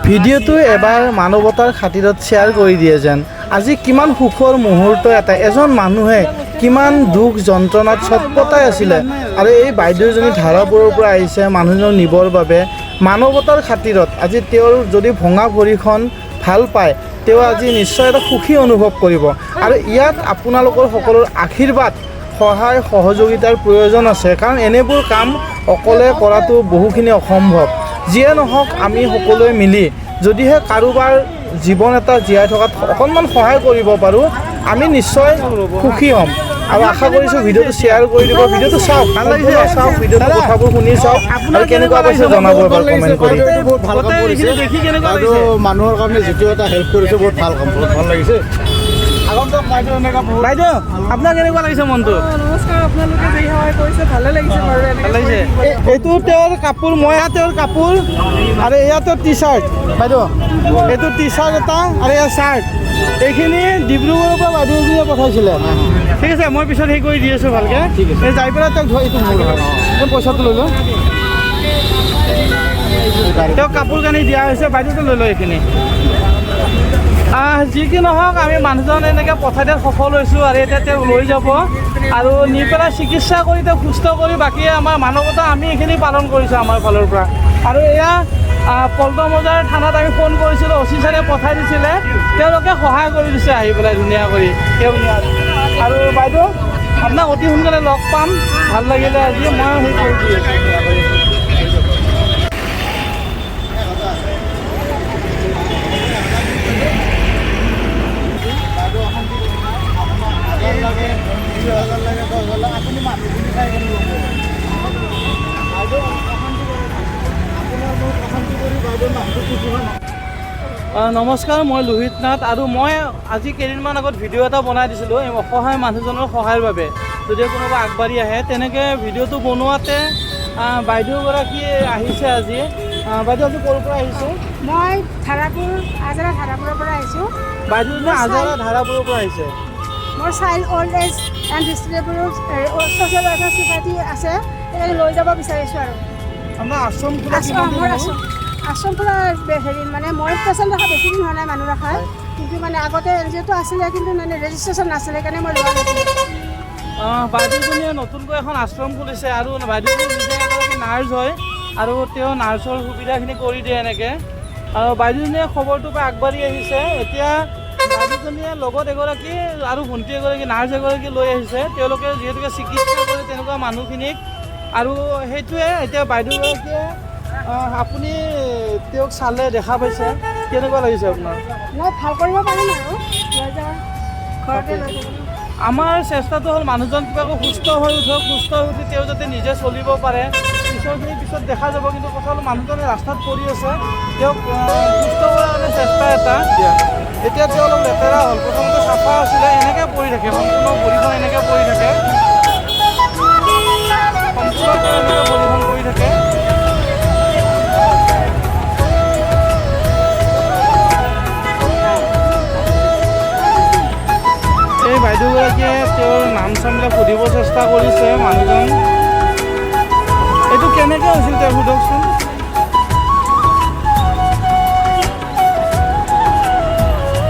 ভিডিঅ'টো এবাৰ মানৱতাৰ খাতিৰত শ্বেয়াৰ কৰি দিয়ে যেন। আজি কিমান সুখৰ মুহূৰ্ত এটা, এজন মানুহে কিমান দুখ যন্ত্ৰণাত ছটপটাই আছিলে আৰু এই বাইদেউজনী ধাৰাপুৰৰ পৰা আহিছে মানুহজনক নিবৰ বাবে। মানৱতাৰ খাতিৰত আজি তেওঁৰ যদি ভঙা ভৰিখন ভাল পায়, তেওঁ আজি নিশ্চয় এটা সুখী অনুভৱ কৰিব। আৰু ইয়াত আপোনালোকৰ সকলোৰ আশীৰ্বাদ, সহায় সহযোগিতাৰ প্ৰয়োজন আছে, কাৰণ এনেবোৰ কাম অকলে কৰাটো বহুখিনি অসম্ভৱ। যিয়ে নহওক, আমি সকলোৱে মিলি যদিহে কাৰোবাৰ জীৱন এটা জীয়াই থকাত অকণমান সহায় কৰিব পাৰোঁ, আমি নিশ্চয় সুখী হ'ম। আৰু আশা কৰিছোঁ ভিডিঅ'টো শ্বেয়াৰ কৰি দিব। ভিডিঅ'টো চাওক, ভাল লাগিছে চাওক, ভিডিঅ'টো কথাবোৰ শুনি চাওক আৰু কেনেকুৱা পাইছে জনাব এবাৰ কমেণ্ট কৰি। বহুত ভাল কাম কৰিছে আৰু মানুহৰ কাৰণে যিটো এটা হেল্প কৰিছে, বহুত ভাল কাম, বহুত ভাল লাগিছে। বাইদেউ, আপোনাৰ কেনেকুৱা লাগিছে মনটো? নমস্কাৰ, আপোনালোকে যি সহায় কৰিছে ভালে লাগিছে বাৰু। ভাল লাগিছে। এইটো তেওঁৰ কাপোৰ, মই তেওঁৰ কাপোৰ আৰু এয়া তেওঁৰ টি চাৰ্ট। বাইদেউ, এইটো টি চাৰ্ট এটা আৰু এয়া চাৰ্ট, এইখিনি ডিব্ৰুগড়ৰ পৰা বাইদেউজনীয়ে পঠাইছিলে। ঠিক আছে, মই পিছত হেৰি কৰি দি আছোঁ ভালকৈ। এই যাই পেলাই তেওঁক এইটো মোৰ হয়, পইচাটো লৈ লওঁ। তেওঁক কাপোৰ কানি দিয়া হৈছে, বাইদেউটো লৈ লওঁ এইখিনি। যি কি নহওক, আমি মানুহজন এনেকৈ পঠাই দিয়াত সফল হৈছোঁ আৰু এতিয়া তেওঁক লৈ যাব আৰু নি পেলাই চিকিৎসা কৰি তেওঁক সুস্থ কৰি বাকী আমাৰ মানৱতা আমি এইখিনি পালন কৰিছোঁ আমাৰ ফালৰ পৰা। আৰু এয়া পল্টন বজাৰ থানাত আমি ফোন কৰিছিলোঁ, অচি ছাৰে পঠাই দিছিলে, তেওঁলোকে সহায় কৰি দিছে আহি পেলাই ধুনীয়া কৰি। আৰু বাইদেউ, আপোনাক অতি সোনকালে লগ পাম, ভাল লাগিলে আজি। মই সেই কৰি দিছোঁ। নমস্কাৰ, মই লোহিত নাথ আৰু মই আজি কেইদিনমান আগত ভিডিঅ' এটা বনাই দিছিলোঁ এই অসহায় মানুহজনৰ সহায়ৰ বাবে। যদি কোনোবা আগবাঢ়ি আহে, তেনেকৈ ভিডিঅ'টো বনোৱাতে বাইদেউগৰাকী আহিছে আজি। বাইদেউ, আপুনি ক'ৰ পৰা আহিছে? মই আজাৰা ধাৰাপুৰৰ পৰা আহিছোঁ। বাইদেউজনী আজাৰা ধাৰাপুৰৰ পৰা আহিছে। মোৰ চাইল্ড অল্ড এজ এণ্ড ডিষ্ট্ৰিবিউটৰ ছ'চিয়েল ৱেলফেয়াৰ ছ'চাইটি আছে, সেইকাৰণে লৈ যাব বিচাৰিছোঁ। আৰু আপোনাৰ আশ্ৰম খোলা মোৰ আশ্ৰম খোলা হেৰি মানে মই পেচেণ্ট ৰখা বেছি দিন হোৱা নাই, মানুহ ৰখা, কিন্তু মানে আগতে যিহেতু আছিলে, কিন্তু মানে ৰেজিষ্ট্ৰেশ্যন নাছিলে, সেইকাৰণে মই লোৱা নাছিলোঁ। বাইদেউজনীয়ে নতুনকৈ এখন আশ্ৰম খুলিছে আৰু বাইদেউজনী নিজে এগৰাকী নাৰ্ছ হয় আৰু তেওঁ নাৰ্ছৰ সুবিধাখিনি কৰি দিয়ে এনেকৈ। আৰু বাইদেউজনীয়ে খবৰটো পাই আগবাঢ়ি আহিছে। এতিয়া বাইদেউজনীয়ে লগত এগৰাকী আৰু ভণ্টি এগৰাকী নাৰ্ছ এগৰাকী লৈ আহিছে, তেওঁলোকে যিহেতুকে চিকিৎসা কৰে তেনেকুৱা মানুহখিনিক। আৰু সেইটোৱে এতিয়া বাইদেউগৰাকীয়ে, আপুনি তেওঁক চালে, দেখা পাইছে, কেনেকুৱা লাগিছে আপোনাৰ? মই ভাল কৰিব পাৰিম আৰু লৈ যাওঁ, ঘৰতে লৈ যাব। আমাৰ চেষ্টাটো হ'ল মানুহজন কিবাকৈ সুস্থ হৈ উঠক, সুস্থ হৈ উঠি তেওঁ যাতে নিজে চলিব পাৰে। পিছৰখিনি পিছত দেখা যাব, কিন্তু কথা হ'ল মানুহজনে ৰাস্তাত পৰি আছে, তেওঁক সুস্থ কৰাৰ কাৰণে চেষ্টা এটা। এতিয়া তেওঁ অলপ লেতেৰা হ'ল, প্ৰথমতে চাফা আছিলে, এনেকৈ পৰি থাকে, সম্পূৰ্ণ ভৰিখন এনেকৈ পৰি থাকে, সম্পূৰ্ণকৈ এনেকৈ ভৰিখন পৰি থাকে। এই বাইদেউগৰাকীয়ে তেওঁৰ নাম চামবিলাক সুধিব চেষ্টা কৰিছে মানুহজন। এইটো কেনেকৈ হৈছিল তেওঁ সোধকচোন।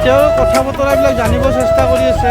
তেওঁৰ কথা বতৰাবিলাক জানিব চেষ্টা কৰি আছে।